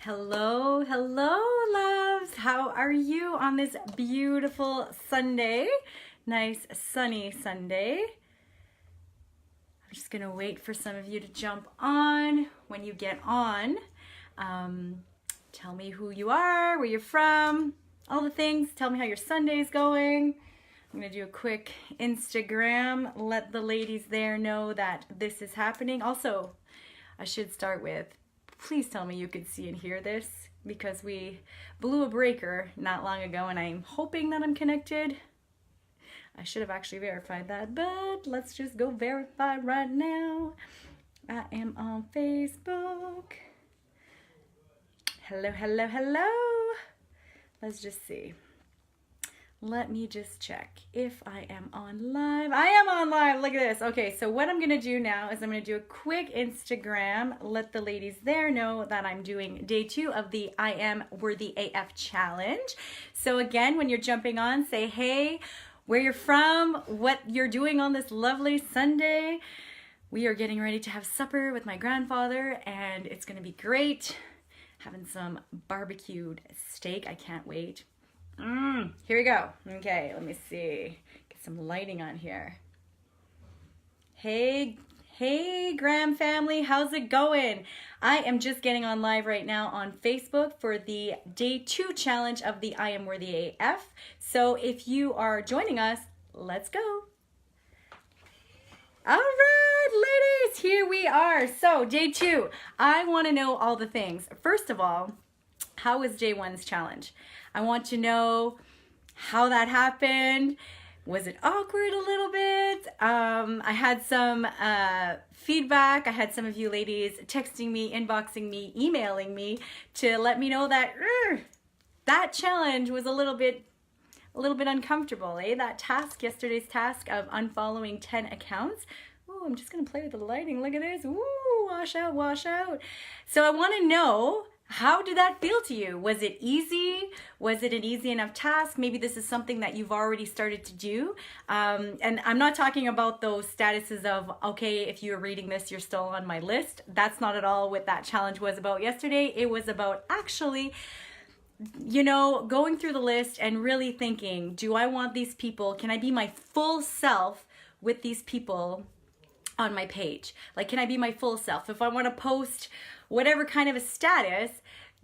Hello, hello, loves. How are you on this beautiful Sunday? Nice sunny Sunday. I'm just gonna wait for some of you to jump on. When you get on, tell me who you are, where you're from, all the things. Tell me how your Sunday's going. I'm gonna do a quick Instagram, let the ladies there know that this is happening. Also, I should start with, please tell me you could see and hear this, because we blew a breaker not long ago and I'm hoping that I'm connected. I should have actually verified that, but let's just go verify right now. I am on Facebook. Hello, hello, hello. Let's just see. Let me just check if I am on live. I am on live. Look at this. Okay, so what I'm going to do now is I'm going to do a quick Instagram. Let the ladies there know that I'm doing day 2 of the I Am Worthy AF challenge. So again, when you're jumping on, say hey, where you're from, what you're doing on this lovely Sunday. We are getting ready to have supper with my grandfather and it's going to be great. Having some barbecued steak. I can't wait. Here we go. Okay, let me see. Get some lighting on here. Hey, Graham family, how's it going? I am just getting on live right now on Facebook for the day 2 challenge of the I Am Worthy AF. So if you are joining us, let's go. All right, ladies, here we are. So day 2, I want to know all the things. First of all, how was day 1's challenge? I want to know how that happened. Was it awkward a little bit? I had some feedback. I had some of you ladies texting me, inboxing me, emailing me to let me know that that challenge was a little bit uncomfortable, eh? That task, yesterday's task of unfollowing 10 accounts. Ooh, I'm just gonna play with the lighting. Look at this. Ooh, wash out, wash out. So I want to know, how did that feel to you? Was it easy? Was it an easy enough task? Maybe this is something that you've already started to do. And I'm not talking about those statuses of, okay, if you're reading this, you're still on my list. That's not at all what that challenge was about yesterday. It was about actually, you know, going through the list and really thinking, do I want these people? Can I be my full self with these people on my page? Like, can I be my full self? If I want to post whatever kind of a status,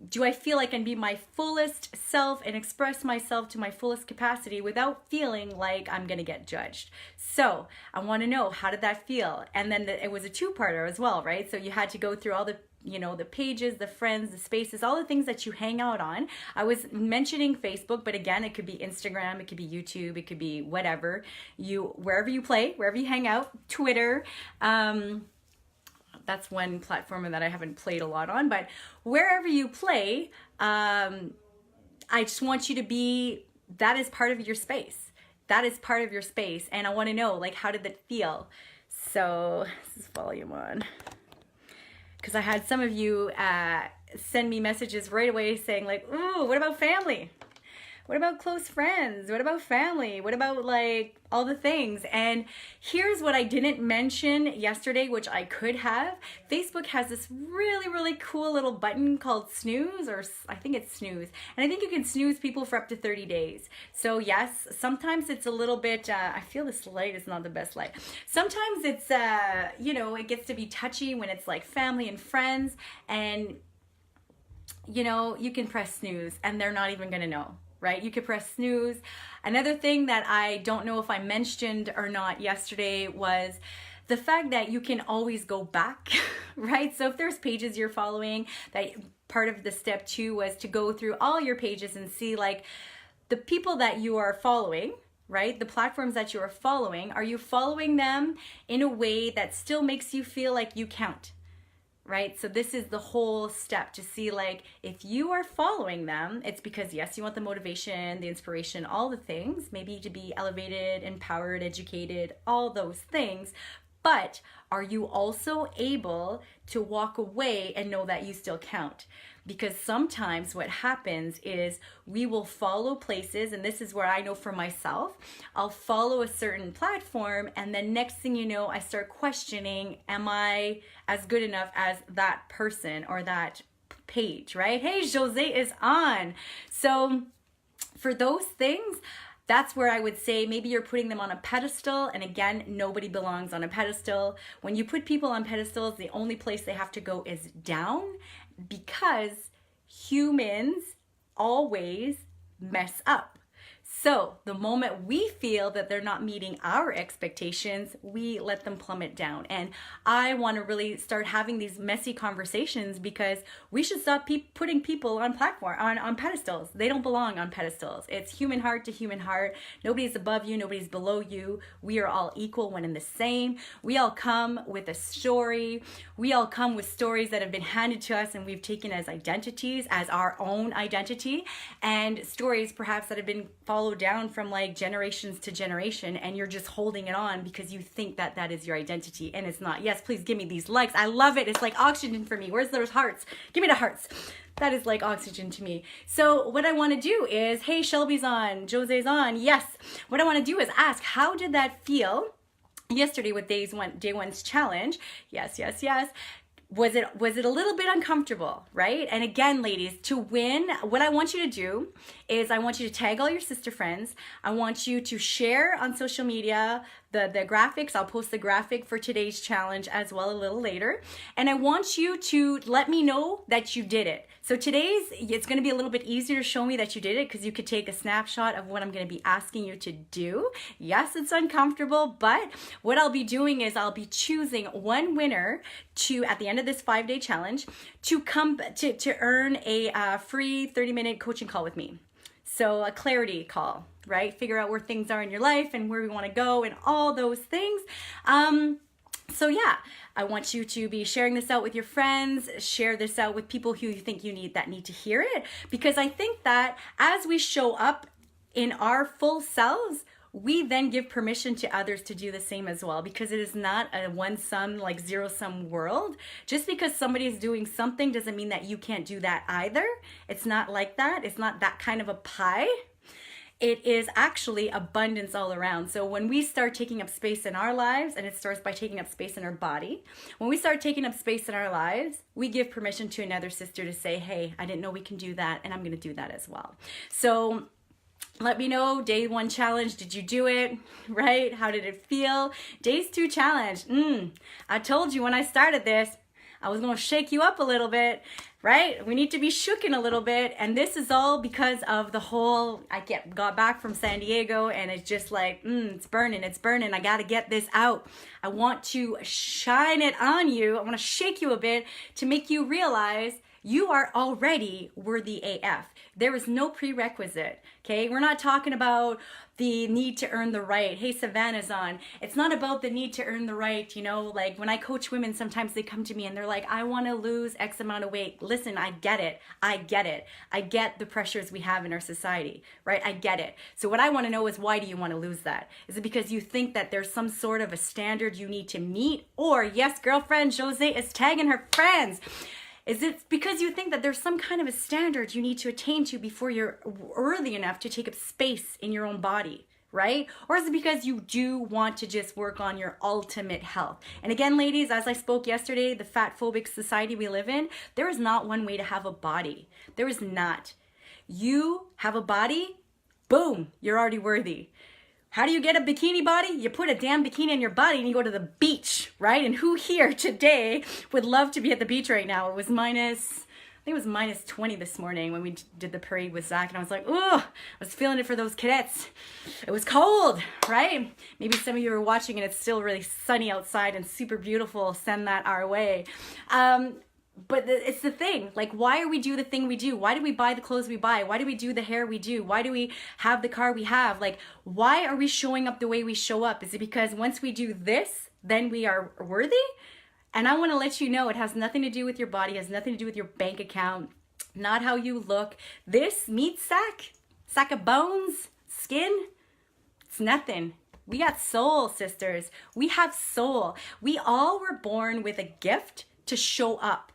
do I feel I can be my fullest self and express myself to my fullest capacity without feeling like I'm gonna get judged? So I want to know, how did that feel? And then it was a 2-parter as well, right? So you had to go through all the, you know, the pages, the friends, the spaces, all the things that you hang out on. I was mentioning Facebook, but again, it could be Instagram, it could be YouTube, it could be whatever. Wherever you play, wherever you hang out, Twitter. That's one platform that I haven't played a lot on, but wherever you play, I just want you to be, that is part of your space. That is part of your space. And I want to know, like, how did that feel? So this is volume on. Because I had some of you send me messages right away saying like, ooh, what about family? What about close friends? What about family? What about like all the things? And here's what I didn't mention yesterday, which I could have. Facebook has this really, really cool little button called snooze, or I think it's snooze. And I think you can snooze people for up to 30 days. So yes, sometimes it's a little bit, I feel this light is not the best light. Sometimes it's, you know, it gets to be touchy when it's like family and friends, and you know, you can press snooze and they're not even gonna know. Right? You could press snooze. Another thing that I don't know if I mentioned or not yesterday was the fact that you can always go back, right? So if there's pages you're following, that part of the step 2 was to go through all your pages and see like the people that you are following, right? The platforms that you are following, are you following them in a way that still makes you feel like you count? Right? So this is the whole step to see like if you are following them, it's because yes, you want the motivation, the inspiration, all the things, maybe to be elevated, empowered, educated, all those things. But are you also able to walk away and know that you still count? Because sometimes what happens is we will follow places, and this is where I know for myself, I'll follow a certain platform, and then next thing you know, I start questioning, am I as good enough as that person or that page, right? Hey, Jose is on. So for those things, that's where I would say maybe you're putting them on a pedestal. And again, nobody belongs on a pedestal. When you put people on pedestals, the only place they have to go is down, because humans always mess up. So the moment we feel that they're not meeting our expectations, we let them plummet down. And I want to really start having these messy conversations, because we should stop putting people on on pedestals. They don't belong on pedestals. It's human heart to human heart. Nobody's above you. Nobody's below you. We are all equal, one and the same. We all come with a story. We all come with stories that have been handed to us and we've taken as identities, as our own identity, and stories perhaps that have been followed down from like generations to generation, and you're just holding it on because you think that that is your identity, and it's not. Yes, please give me these likes. I love it. It's like oxygen for me. Where's those hearts? Give me the hearts. That is like oxygen to me. So what I want to do is, hey, Shelby's on, Jose's on. Yes. What I want to do is ask, how did that feel yesterday with day one's challenge? Yes, yes, yes. Was it a little bit uncomfortable, right? And again, ladies, to win, what I want you to do is I want you to tag all your sister friends. I want you to share on social media the graphics. I'll post the graphic for today's challenge as well a little later. And I want you to let me know that you did it. So it's going to be a little bit easier to show me that you did it, because you could take a snapshot of what I'm going to be asking you to do. Yes, it's uncomfortable, but what I'll be doing is I'll be choosing one winner at the end of this 5-day challenge to come to earn a free 30-minute coaching call with me. So a clarity call, right? Figure out where things are in your life and where we want to go and all those things. So yeah, I want you to be sharing this out with your friends, share this out with people who you think need to hear it, because I think that as we show up in our full selves, we then give permission to others to do the same as well, because it is not a one-sum, like zero-sum world. Just because somebody is doing something doesn't mean that you can't do that either. It's not like that. It's not that kind of a pie. It is actually abundance all around. So when we start taking up space in our lives, and it starts by taking up space in our body, when we start taking up space in our lives, we give permission to another sister to say, hey, I didn't know we can do that, and I'm going to do that as well. So let me know, day 1 challenge, did you do it, right? How did it feel? Days 2 challenge, I told you when I started this, I was going to shake you up a little bit, right? We need to be shooken a little bit. And this is all because of the whole, got back from San Diego, and it's just like, it's burning. I got to get this out. I want to shine it on you. I want to shake you a bit to make you realize you are already worthy AF. There is no prerequisite, okay? We're not talking about the need to earn the right. Hey, Savannah's on. It's not about the need to earn the right, like when I coach women, sometimes they come to me and they're like, I want to lose X amount of weight. Listen, I get it. I get the pressures we have in our society, right? I get it. So what I want to know is, why do you want to lose that? Is it because you think that there's some sort of a standard you need to meet? Or, yes, girlfriend, Jose is tagging her friends. Is it because you think that there's some kind of a standard you need to attain to before you're worthy enough to take up space in your own body, right? Or is it because you do want to just work on your ultimate health? And again, ladies, as I spoke yesterday, the fat phobic society we live in, there is not one way to have a body. There is not. You have a body, boom, you're already worthy. How do you get a bikini body? You put a damn bikini on your body and you go to the beach, right? And who here today would love to be at the beach right now? It was minus 20 this morning when we did the parade with Zach, and I was like, oh, I was feeling it for those cadets. It was cold, right? Maybe some of you are watching and it's still really sunny outside and super beautiful. Send that our way. But it's the thing, like, why do we do the thing we do? Why do we buy the clothes we buy? Why do we do the hair we do? Why do we have the car we have? Like, why are we showing up the way we show up? Is it because once we do this, then we are worthy? And I want to let you know, it has nothing to do with your body, it has nothing to do with your bank account, not how you look. This meat sack of bones, skin, it's nothing. We got soul, sisters. We have soul. We all were born with a gift to show up.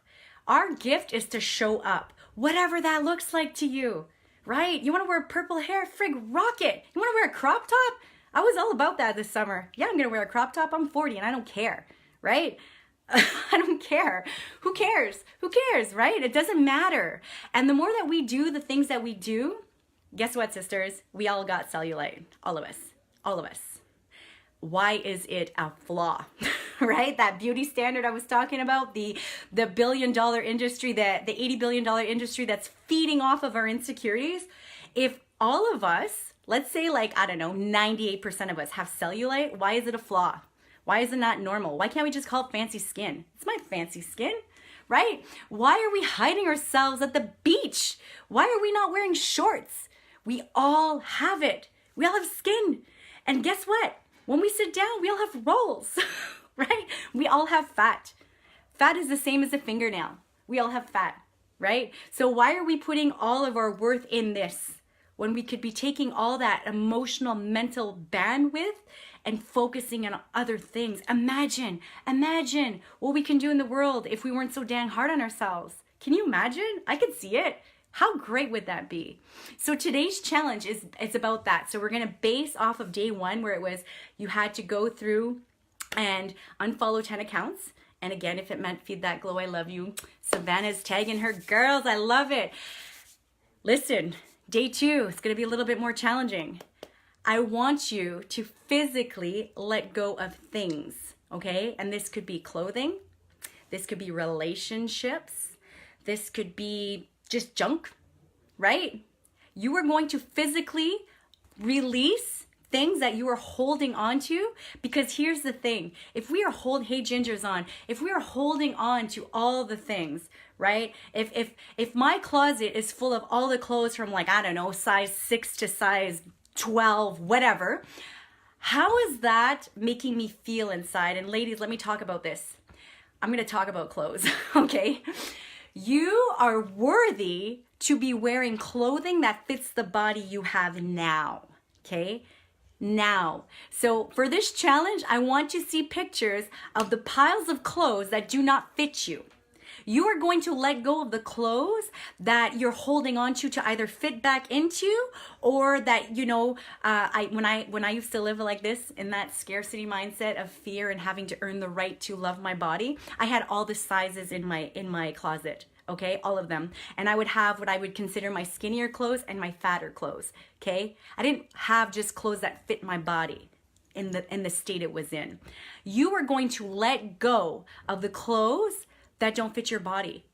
Our gift is to show up, whatever that looks like to you, right? You want to wear purple hair? Frig, rock it. You want to wear a crop top? I was all about that this summer. Yeah, I'm going to wear a crop top. I'm 40 and I don't care, right? I don't care. Who cares? Who cares, right? It doesn't matter. And the more that we do the things that we do, guess what, sisters? We all got cellulite. All of us. All of us. Why is it a flaw? Right? That beauty standard I was talking about, the billion-dollar industry, the $80 billion industry that's feeding off of our insecurities. If all of us, let's say like, I don't know, 98% of us have cellulite, why is it a flaw? Why is it not normal? Why can't we just call it fancy skin? It's my fancy skin, right? Why are we hiding ourselves at the beach? Why are we not wearing shorts? We all have it. We all have skin. And guess what? When we sit down, we all have rolls, right? We all have fat. Fat is the same as a fingernail. We all have fat, right? So why are we putting all of our worth in this when we could be taking all that emotional, mental bandwidth and focusing on other things? Imagine what we can do in the world if we weren't so dang hard on ourselves. Can you imagine? I could see it. How great would that be? So today's challenge is about that. So we're going to base off of day one, where it was you had to go through and unfollow 10 accounts. And again, if it meant feed that glow, I love you. Savannah's tagging her girls. I love it. Listen, day two, it's going to be a little bit more challenging. I want you to physically let go of things, okay? And this could be clothing. This could be relationships. This could be just junk, right? You are going to physically release things that you are holding on to, because here's the thing. If we are hey Gingers on, if we are holding on to all the things, right? If my closet is full of all the clothes from like, I don't know, size 6 to size 12, whatever, how is that making me feel inside? And ladies, let me talk about this. I'm going to talk about clothes, okay? You are worthy to be wearing clothing that fits the body you have now, okay? Now. So for this challenge, I want to see pictures of the piles of clothes that do not fit you. You are going to let go of the clothes that you're holding on to either fit back into, or that, you know, when I used to live like this in that scarcity mindset of fear and having to earn the right to love my body, I had all the sizes in my closet. Okay, all of them. And I would have what I would consider my skinnier clothes and my fatter clothes. Okay, I didn't have just clothes that fit my body in the state it was in. You are going to let go of the clothes that don't fit your body.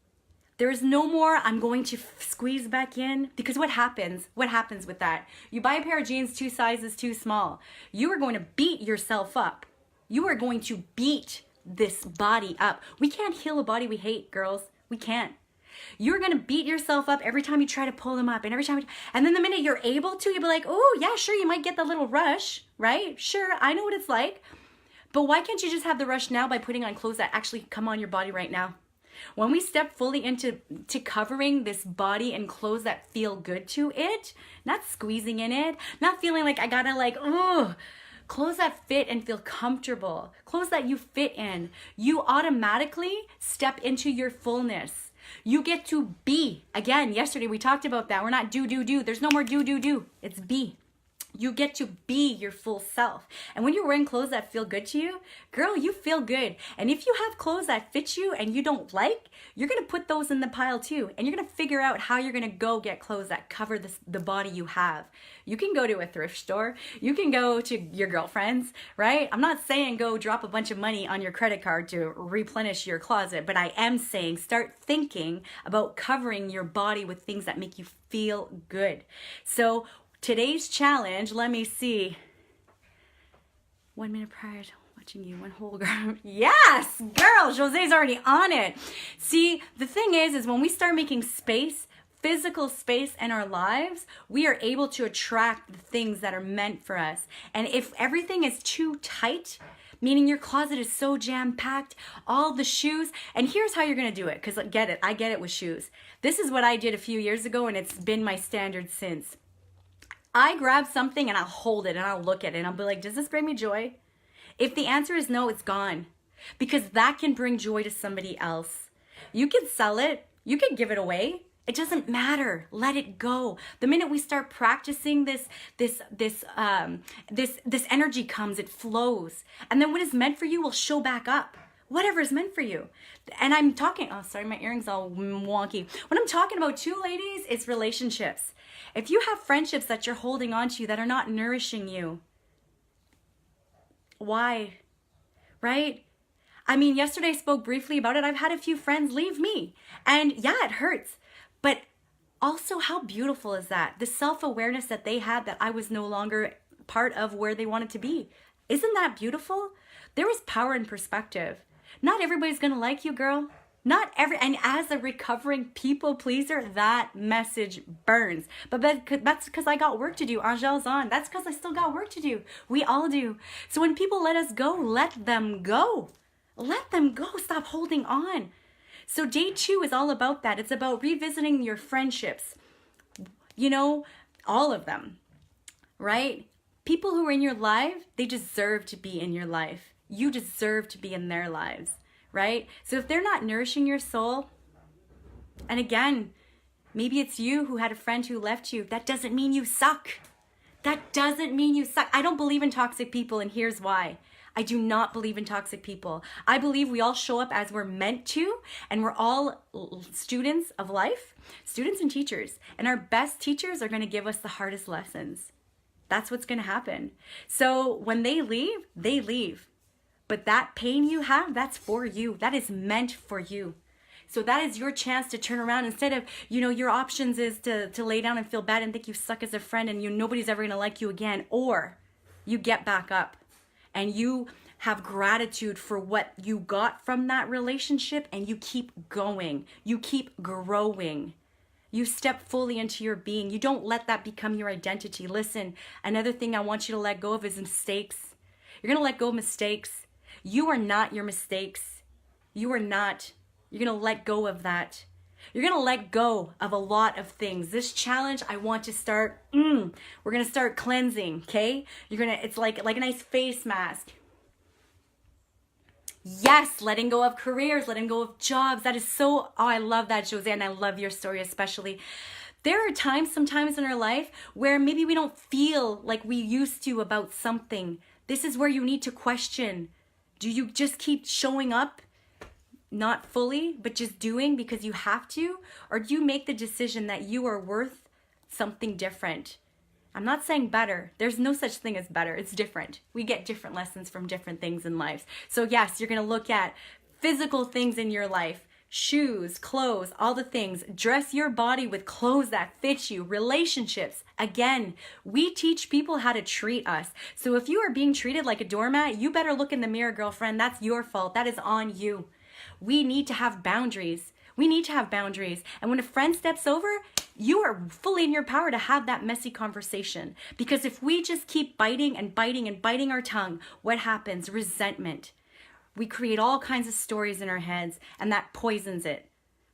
There is no more, I'm going to squeeze back in, because what happens? What happens with that? You buy a pair of jeans 2 sizes too small. You are going to beat yourself up. You are going to beat this body up. We can't heal a body we hate, girls. We can't. You're going to beat yourself up every time you try to pull them up, and every time, and then the minute you're able to, you'll be like, oh yeah, sure, you might get the little rush, right? Sure, I know what it's like. But why can't you just have the rush now by putting on clothes that actually come on your body right now? When we step fully into covering this body in clothes that feel good to it, not squeezing in it, not feeling like I gotta like, oh, clothes that fit and feel comfortable, clothes that you fit in, you automatically step into your fullness. You get to be. Again, yesterday we talked about that. We're not do. There's no more do. It's be. You get to be your full self. And when you're wearing clothes that feel good to you, girl, you feel good. And if you have clothes that fit you and you don't like, you're going to put those in the pile too. And you're going to figure out how you're going to go get clothes that cover the body you have. You can go to a thrift store. You can go to your girlfriend's, right? I'm not saying go drop a bunch of money on your credit card to replenish your closet, but I am saying start thinking about covering your body with things that make you feel good. So today's challenge, let me see. 1 minute prior to watching you, one whole girl. Yes, girl, Jose's already on it. See, the thing is when we start making space, physical space in our lives, we are able to attract the things that are meant for us. And if everything is too tight, meaning your closet is so jam-packed, all the shoes, and here's how you're gonna do it, because I get it with shoes. This is what I did a few years ago, and it's been my standard since. I grab something and I'll hold it and I'll look at it and I'll be like, does this bring me joy? If the answer is no, it's gone. Because that can bring joy to somebody else. You can sell it. You can give it away. It doesn't matter. Let it go. The minute we start practicing this energy comes, it flows. And then what is meant for you will show back up. whatever is meant for you. And I'm talking, oh, sorry, my earring's all wonky. What I'm talking about too, ladies, is relationships. If you have friendships that you're holding on to that are not nourishing you, why? Right? I mean, yesterday I spoke briefly about it. I've had a few friends leave me. And yeah, it hurts. But also, how beautiful is that? The self-awareness that they had that I was no longer part of where they wanted to be. Isn't that beautiful? There was power in perspective. Not everybody's gonna like you, girl. And as a recovering people pleaser, that message burns. But that's because I got work to do. Angel's on. That's because I still got work to do. We all do. So when people let us go, let them go. Let them go. Stop holding on. So day 2 is all about that. It's about revisiting your friendships. You know, all of them, right? People who are in your life, they deserve to be in your life. You deserve to be in their lives, right? So if they're not nourishing your soul, and again, maybe it's you who had a friend who left you, that doesn't mean you suck. That doesn't mean you suck. I don't believe in toxic people, and here's why. I do not believe in toxic people. I believe we all show up as we're meant to, and we're all students of life, students and teachers. And our best teachers are going to give us the hardest lessons. That's what's going to happen. So when they leave, they leave. But that pain you have, that's for you. That is meant for you. So that is your chance to turn around. Instead of, your options is to lay down and feel bad and think you suck as a friend and nobody's ever going to like you again. Or you get back up and you have gratitude for what you got from that relationship and you keep going. You keep growing. You step fully into your being. You don't let that become your identity. Listen, another thing I want you to let go of is mistakes. You're going to let go of mistakes. You are not your mistakes. You are not. You're going to let go of that. You're going to let go of a lot of things. This challenge, I want to start, we're going to start cleansing, okay? It's like a nice face mask. Yes, letting go of careers, letting go of jobs. That is so, I love that, Jose, and I love your story especially. There are times, sometimes in our life, where maybe we don't feel like we used to about something. This is where you need to question. Do you just keep showing up, not fully, but just doing because you have to? Or do you make the decision that you are worth something different? I'm not saying better. There's no such thing as better. It's different. We get different lessons from different things in life. So yes, you're going to look at physical things in your life, shoes, clothes, all the things. Dress your body with clothes that fit you. Relationships. Again, we teach people how to treat us. So if you are being treated like a doormat, you better look in the mirror, girlfriend. That's your fault. That is on you. We need to have boundaries. We need to have boundaries. And when a friend steps over, you are fully in your power to have that messy conversation. Because if we just keep biting and biting and biting our tongue, what happens? Resentment. We create all kinds of stories in our heads and that poisons it,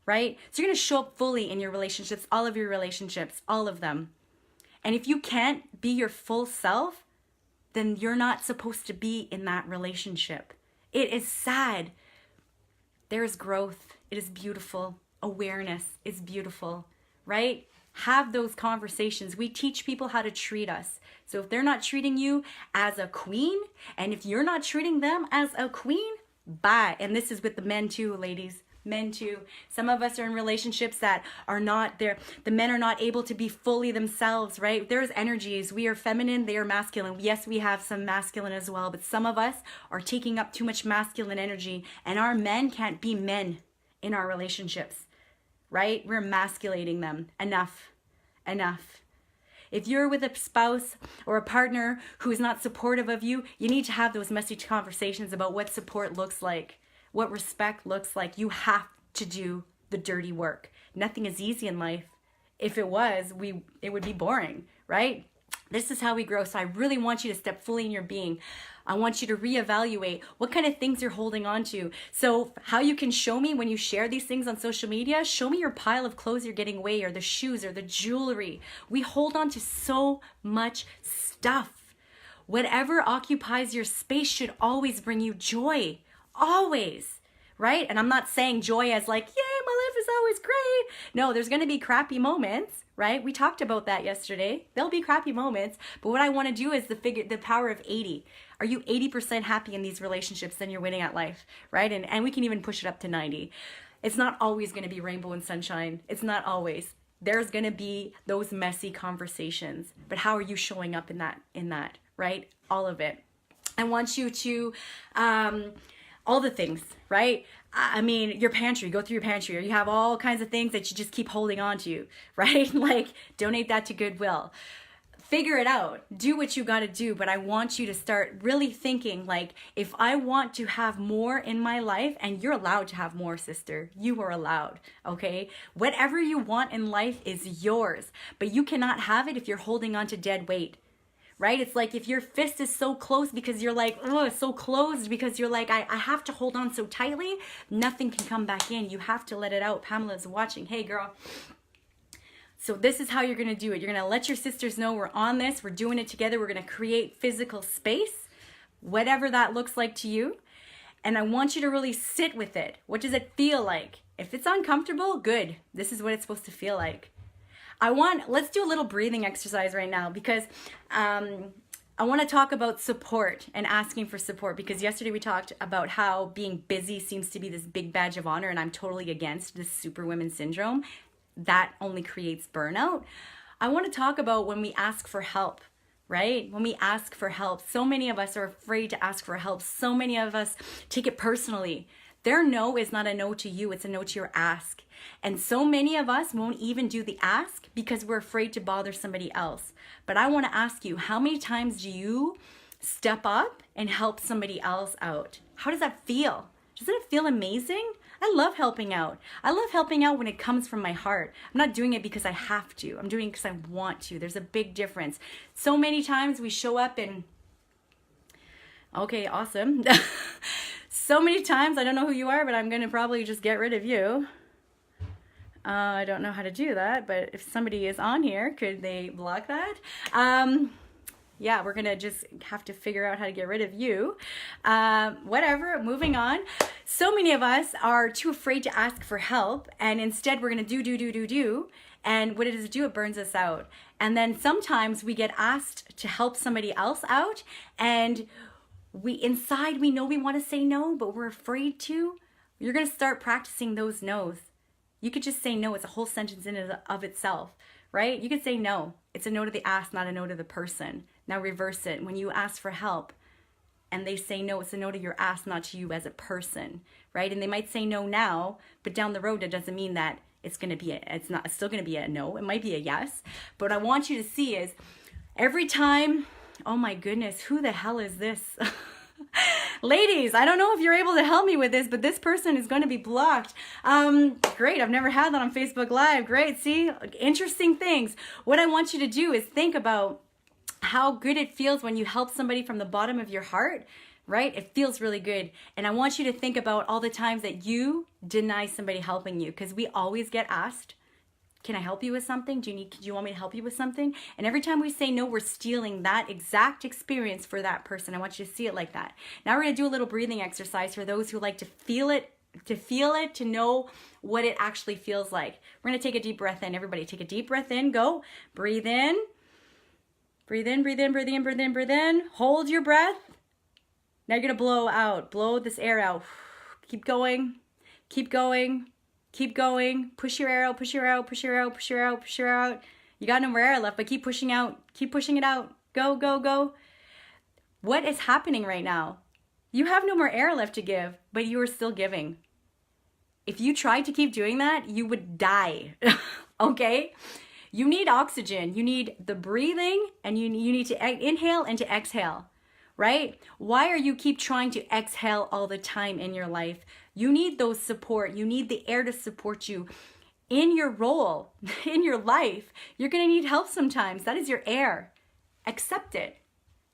right? So you're going to show up fully in your relationships, all of your relationships, all of them. And if you can't be your full self, then you're not supposed to be in that relationship. It is sad. There is growth. It is beautiful. Awareness is beautiful, right? Have those conversations. We teach people how to treat us. So if they're not treating you as a queen, and if you're not treating them as a queen, bye. And this is with the men too, ladies. Men too. Some of us are in relationships that are not there. The men are not able to be fully themselves, right? There's energies. We are feminine, they are masculine. Yes, we have some masculine as well, but some of us are taking up too much masculine energy, and our men can't be men in our relationships, right? We're emasculating them. Enough. If you're with a spouse or a partner who is not supportive of you, you need to have those messy conversations about what support looks like, what respect looks like. You have to do the dirty work. Nothing is easy in life. If it was, it would be boring, right? This is how we grow. So I really want you to step fully in your being. I want you to reevaluate what kind of things you're holding on to. So how you can show me when you share these things on social media, show me your pile of clothes you're getting away, or the shoes or the jewelry. We hold on to so much stuff. Whatever occupies your space should always bring you joy. Always, right? And I'm not saying joy as like, yay, my life is always great. No, there's going to be crappy moments, right? We talked about that yesterday. There'll be crappy moments, but what I want to do is the power of 80. Are you 80% happy in these relationships? Then you're winning at life, right? And we can even push it up to 90. It's not always going to be rainbow and sunshine. It's not always. There's going to be those messy conversations, but how are you showing up in that, right? All of it. I want you to, all the things, right? I mean, your pantry, go through your pantry, or you have all kinds of things that you just keep holding on to, right? Like, donate that to Goodwill. Figure it out. Do what you got to do. But I want you to start really thinking, like, if I want to have more in my life, and you're allowed to have more, sister, you are allowed, okay? Whatever you want in life is yours, but you cannot have it if you're holding on to dead weight. Right? It's like if your fist is so close because you're like, oh, it's so closed because you're like, I have to hold on so tightly, nothing can come back in. You have to let it out. Pamela's watching. Hey, girl. So this is how you're going to do it. You're going to let your sisters know we're on this. We're doing it together. We're going to create physical space, whatever that looks like to you. And I want you to really sit with it. What does it feel like? If it's uncomfortable, good. This is what it's supposed to feel like. Let's do a little breathing exercise right now, because I want to talk about support and asking for support, because yesterday we talked about how being busy seems to be this big badge of honor, and I'm totally against this superwoman syndrome. That only creates burnout. I want to talk about when we ask for help, right? When we ask for help, so many of us are afraid to ask for help. So many of us take it personally. Their no is not a no to you, it's a no to your ask. And so many of us won't even do the ask because we're afraid to bother somebody else. But I want to ask you, how many times do you step up and help somebody else out? How does that feel? Doesn't it feel amazing? I love helping out. I love helping out when it comes from my heart. I'm not doing it because I have to. I'm doing it because I want to. There's a big difference. So many times we show up and, okay, awesome. So many times, I don't know who you are, but I'm going to probably just get rid of you. I don't know how to do that, but if somebody is on here, could they block that? Yeah, we're going to just have to figure out how to get rid of you. Whatever, moving on. So many of us are too afraid to ask for help, and instead we're going to do. And what it does do, it burns us out. And then sometimes we get asked to help somebody else out, and we know we want to say no, but we're afraid to. You're going to start practicing those no's. You could just say no. It's a whole sentence in and of itself, right? You could say no. It's a no to the ask, not a no to the person. Now reverse it. When you ask for help and they say no, it's a no to your ask, not to you as a person, right? And they might say no now, but down the road, that doesn't mean that it's still going to be a no. It might be a yes. But what I want you to see is every time, oh my goodness, who the hell is this? Ladies, I don't know if you're able to help me with this, but this person is going to be blocked. Great, I've never had that on Facebook Live. Great, see? Interesting things. What I want you to do is think about how good it feels when you help somebody from the bottom of your heart, right? It feels really good. And I want you to think about all the times that you deny somebody helping you, because we always get asked, can I help you with something? Do you want me to help you with something? And every time we say no, we're stealing that exact experience for that person. I want you to see it like that. Now we're going to do a little breathing exercise for those who like to feel it, to know what it actually feels like. We're going to take a deep breath in. Everybody take a deep breath in. Go. Breathe in. Breathe in, breathe in, breathe in, breathe in, breathe in. Hold your breath. Now you're going to blow out. Blow this air out. Keep going. Keep going. Keep going. Push your air out, push your air out, push your air out, push your air out, push your air out. You got no more air left, but keep pushing out. Keep pushing it out. Go, go, go. What is happening right now? You have no more air left to give, but you are still giving. If you tried to keep doing that, you would die. Okay? You need oxygen. You need the breathing, and you need to inhale and to exhale. Right? Why are you keep trying to exhale all the time in your life? You need those support. You need the air to support you in your role, in your life. You're going to need help sometimes. That is your air. Accept it.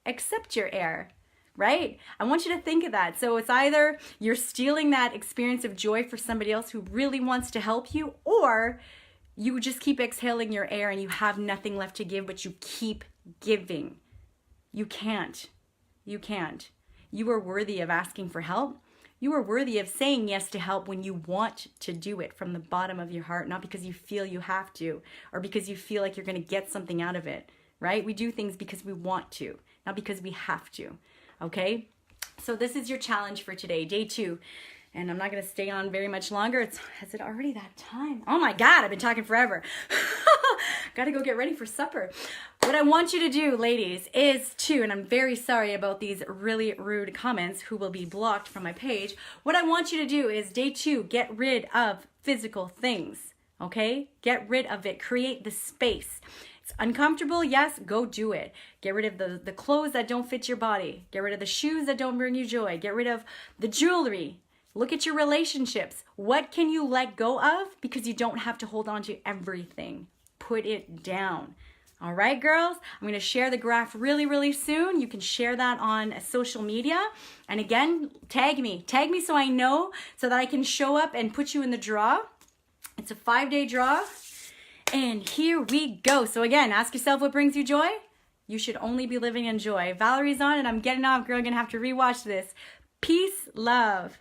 Accept your air, right? I want you to think of that. So it's either you're stealing that experience of joy for somebody else who really wants to help you, or you just keep exhaling your air and you have nothing left to give, but you keep giving. You can't. You can't. You are worthy of asking for help. You are worthy of saying yes to help when you want to do it from the bottom of your heart, not because you feel you have to or because you feel like you're going to get something out of it, right? We do things because we want to, not because we have to, okay? So this is your challenge for today, day 2. And I'm not going to stay on very much longer. Is it already that time? Oh my God, I've been talking forever. Got to go get ready for supper. What I want you to do, ladies, is to, and I'm very sorry about these really rude comments who will be blocked from my page. What I want you to do is day 2, get rid of physical things, okay? Get rid of it. Create the space. It's uncomfortable, yes, go do it. Get rid of the clothes that don't fit your body. Get rid of the shoes that don't bring you joy. Get rid of the jewelry. Look at your relationships. What can you let go of? Because you don't have to hold on to everything. Put it down. All right, girls? I'm going to share the graph really, really soon. You can share that on social media. And again, tag me. Tag me so I know, so that I can show up and put you in the draw. It's a 5-day draw. And here we go. So again, ask yourself what brings you joy. You should only be living in joy. Valerie's on and I'm getting off, girl. I'm going to have to rewatch this. Peace, love.